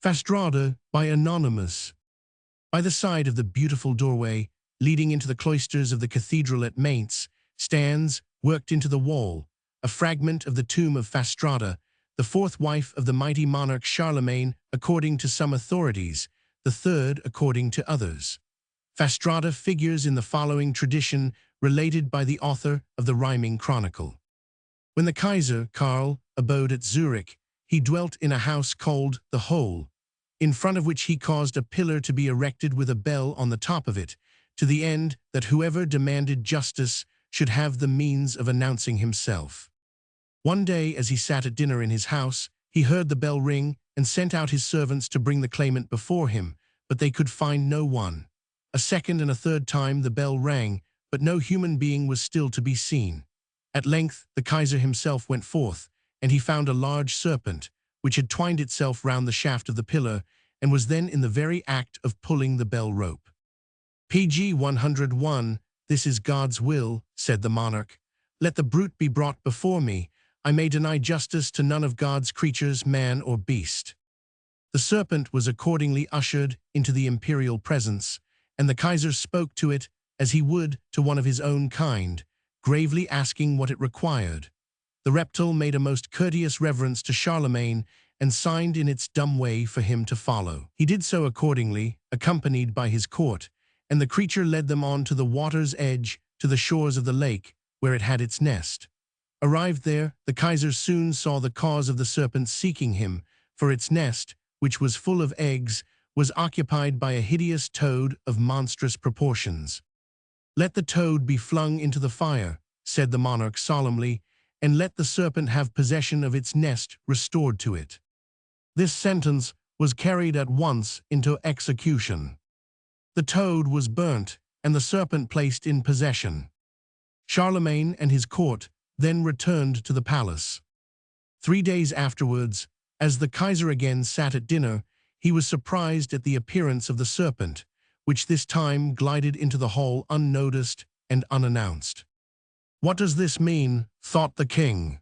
FASTRADA by Anonymous. By the side of the beautiful doorway leading into the cloisters of the cathedral at Mainz stands, worked into the wall, a fragment of the tomb of FASTRADA, the fourth wife of the mighty monarch Charlemagne according to some authorities, the third according to others. FASTRADA figures in the following tradition related by the author of the rhyming chronicle. When the Kaiser, Karl, abode at Zurich, he dwelt in a house called the Hole, in front of which he caused a pillar to be erected with a bell on the top of it, to the end that whoever demanded justice should have the means of announcing himself. One day, as he sat at dinner in his house, he heard the bell ring and sent out his servants to bring the claimant before him, but they could find no one. A second and a third time the bell rang, but no human being was still to be seen. At length the Kaiser himself went forth, and he found a large serpent, which had twined itself round the shaft of the pillar, and was then in the very act of pulling the bell rope. PG 101, "This is God's will," said the monarch. "Let the brute be brought before me. I may deny justice to none of God's creatures, man or beast." The serpent was accordingly ushered into the imperial presence, and the Kaiser spoke to it as he would to one of his own kind, gravely asking what it required. The reptile made a most courteous reverence to Charlemagne and signed in its dumb way for him to follow. He did so accordingly, accompanied by his court, and the creature led them on to the water's edge, to the shores of the lake, where it had its nest. Arrived there, the Kaiser soon saw the cause of the serpent seeking him, for its nest, which was full of eggs, was occupied by a hideous toad of monstrous proportions. "Let the toad be flung into the fire," said the monarch solemnly, "and let the serpent have possession of its nest restored to it." This sentence was carried at once into execution. The toad was burnt, and the serpent placed in possession. Charlemagne and his court then returned to the palace. 3 days afterwards, as the Kaiser again sat at dinner, he was surprised at the appearance of the serpent, which this time glided into the hall unnoticed and unannounced. "What does this mean?" thought the king.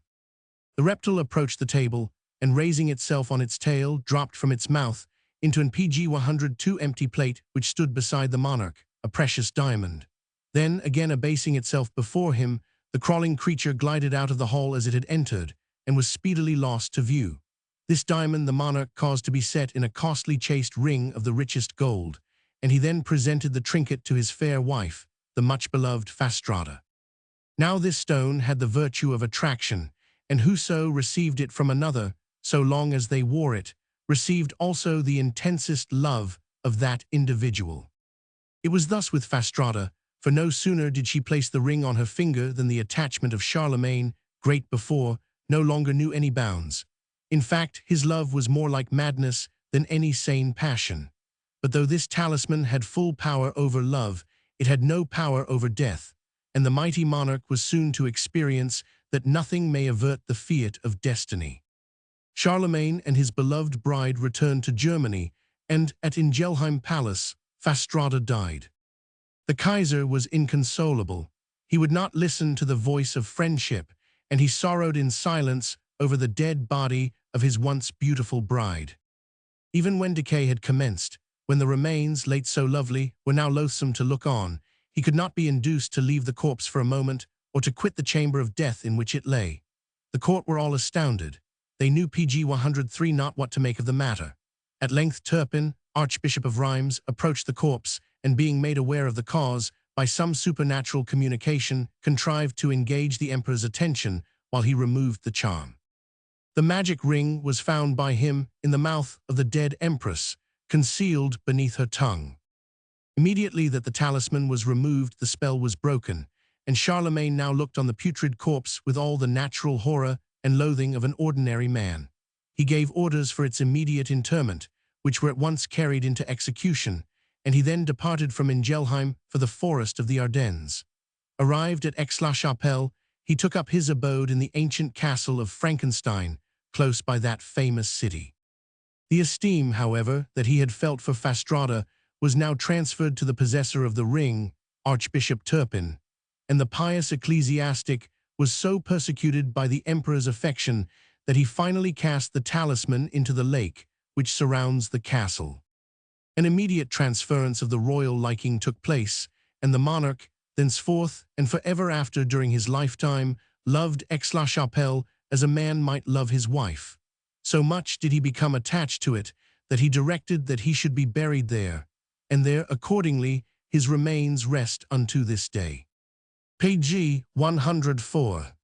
The reptile approached the table, and raising itself on its tail, dropped from its mouth into an PG 102 empty plate which stood beside the monarch, a precious diamond. Then, again abasing itself before him, the crawling creature glided out of the hall as it had entered, and was speedily lost to view. This diamond the monarch caused to be set in a costly chased ring of the richest gold, and he then presented the trinket to his fair wife, the much-beloved FASTRADA. Now this stone had the virtue of attraction, and whoso received it from another, so long as they wore it, received also the intensest love of that individual. It was thus with FASTRADA, for no sooner did she place the ring on her finger than the attachment of Charlemagne, great before, no longer knew any bounds. In fact, his love was more like madness than any sane passion. But though this talisman had full power over love, it had no power over death, and the mighty monarch was soon to experience that nothing may avert the fiat of destiny. Charlemagne and his beloved bride returned to Germany, and at Ingelheim Palace, FASTRADA died. The Kaiser was inconsolable. He would not listen to the voice of friendship, and he sorrowed in silence over the dead body of his once beautiful bride. Even when decay had commenced, when the remains, late so lovely, were now loathsome to look on, he could not be induced to leave the corpse for a moment, or to quit the chamber of death in which it lay. The court were all astounded. They knew PG 103 not what to make of the matter. At length Turpin, Archbishop of Reims, approached the corpse, and being made aware of the cause, by some supernatural communication, contrived to engage the emperor's attention while he removed the charm. The magic ring was found by him in the mouth of the dead empress, concealed beneath her tongue. Immediately that the talisman was removed, the spell was broken, and Charlemagne now looked on the putrid corpse with all the natural horror and loathing of an ordinary man. He gave orders for its immediate interment, which were at once carried into execution, and he then departed from Ingelheim for the forest of the Ardennes. Arrived at Aix-la-Chapelle, he took up his abode in the ancient castle of Frankenstein, close by that famous city. The esteem, however, that he had felt for FASTRADA was now transferred to the possessor of the ring, Archbishop Turpin, and the pious ecclesiastic was so persecuted by the emperor's affection that he finally cast the talisman into the lake, which surrounds the castle. An immediate transference of the royal liking took place, and the monarch, thenceforth and forever after during his lifetime, loved Aix-la-Chapelle as a man might love his wife. So much did he become attached to it that he directed that he should be buried there, and there, accordingly, his remains rest unto this day. Page 104.